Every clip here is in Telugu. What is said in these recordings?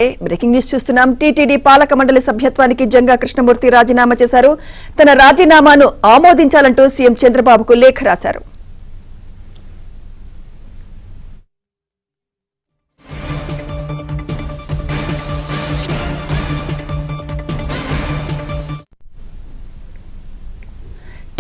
బ్రేకింగ్ న్యూస్ చూస్తున్నాం. టీటీడీ పాలక మండలి సభ్యత్వానికి జంగా కృష్ణమూర్తి రాజీనామా చేశారు. తన రాజీనామాను ఆమోదించాలంటూ సీఎం చంద్రబాబుకు లేఖ రాశారు.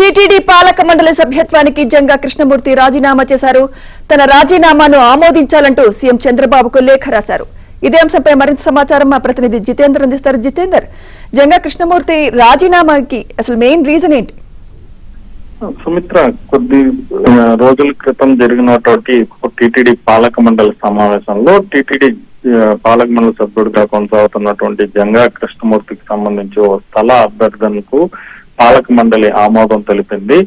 టీటీడీ పాలక మండలి సభ్యత్వానికి జంగా కృష్ణమూర్తి రాజీనామా చేశారు. తన రాజీనామాను ఆమోదించాలంటూ సీఎం చంద్రబాబుకు లేఖ రాశారు. ఇదే అంశంపై మరింత సమాచారం మా ప్రతినిధి జితేందర్ అందిస్తారు. జితేందర్, జంగా కృష్ణమూర్తి రాజీనామాకి అసలు మెయిన్ రీజన్ ఏంటి? సుమిత్ర, కొద్ది రోజుల క్రితం జరిగినటువంటి టీటీడీ పాలక మండలి సమావేశంలో టీటీడీ పాలక మండలి సభ్యుడిగా కొనసాగుతున్నటువంటి జంగా కృష్ణమూర్తికి సంబంధించి ఓ స్థల అభ్యర్థనకు పాలక మండలి ఆమోదం తెలిపింది.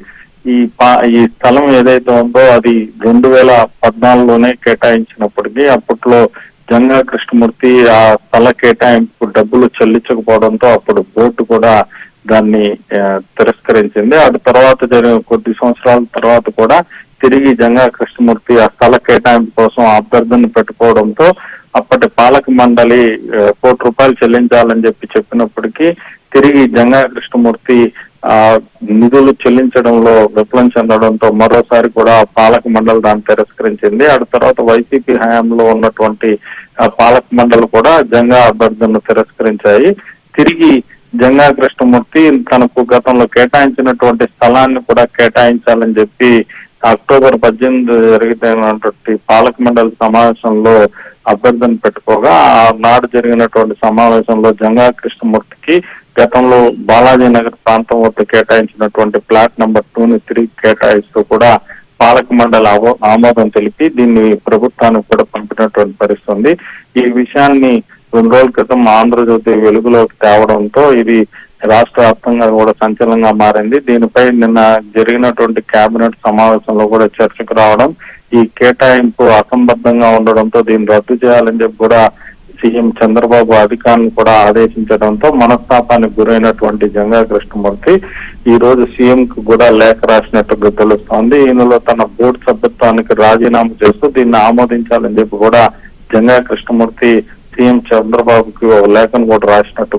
ఈ స్థలం ఏదైతే ఉందో అది 2014లోనే కేటాయించినప్పటికీ అప్పట్లో జంగా కృష్ణమూర్తి ఆ స్థల కేటాయింపు డబ్బులు చెల్లించకపోవడంతో అప్పుడు బోర్డు కూడా దాన్ని తిరస్కరించింది. ఆ తర్వాత జరిగిన కొద్ది సంవత్సరాల తర్వాత కూడా తిరిగి జంగా కృష్ణమూర్తి ఆ స్థల కేటాయింపు కోసం అభ్యర్థన పెట్టుకోవడంతో అప్పటి పాలక మండలి ₹1 చెల్లించాలని చెప్పినప్పటికీ తిరిగి జంగా కృష్ణమూర్తి నిధులు చెల్లించడంలో విఫలం చెందడంతో మరోసారి కూడా పాలక మండలి దాన్ని తిరస్కరించింది. ఆ తర్వాత వైసీపీ హయాంలో ఉన్నటువంటి పాలక మండలి కూడా జంగా అభ్యర్థనను తిరస్కరించాయి. తిరిగి జంగా కృష్ణమూర్తి తనకు గతంలో కేటాయించినటువంటి స్థలాన్ని కూడా కేటాయించాలని చెప్పి అక్టోబర్ 18 జరిగినటువంటి పాలక మండలి సమావేశంలో అభ్యర్థన పెట్టుకోగా ఆనాడు జరిగినటువంటి సమావేశంలో జంగా కృష్ణమూర్తికి గతంలో బాలాజీ నగర్ ప్రాంతం వద్ద కేటాయించినటువంటి ప్లాట్ నెంబర్ 2ని తిరిగి కేటాయిస్తూ కూడా పాలక మండలి ఆమోదం తెలిపి దీన్ని ప్రభుత్వానికి కూడా పంపినటువంటి పరిస్థితి ఉంది. ఈ విషయాన్ని 2 రోజుల క్రితం ఆంధ్రజ్యోతి వెలుగులోకి తేవడంతో ఇది రాష్ట్ర వ్యాప్తంగా కూడా సంచలనంగా మారింది. దీనిపై నిన్న జరిగినటువంటి కేబినెట్ సమావేశంలో కూడా చర్చకు రావడం, ఈ కేటాయింపు అసంబద్ధంగా ఉండడంతో దీన్ని రద్దు చేయాలని చెప్పి కూడా సీఎం చంద్రబాబు అధికారులను కూడా ఆదేశించడంతో మనస్తాపానికి గురైనటువంటి జంగా కృష్ణమూర్తి ఈ రోజు సీఎం కు కూడా లేఖ రాసినట్టుగా తెలుస్తోంది. ఈయనలో తన బోర్డు సభ్యత్వానికి రాజీనామా చేస్తూ దీన్ని ఆమోదించాలని చెప్పి కూడా జంగా కృష్ణమూర్తి సీఎం చంద్రబాబుకి లేఖను కూడా రాసినట్టు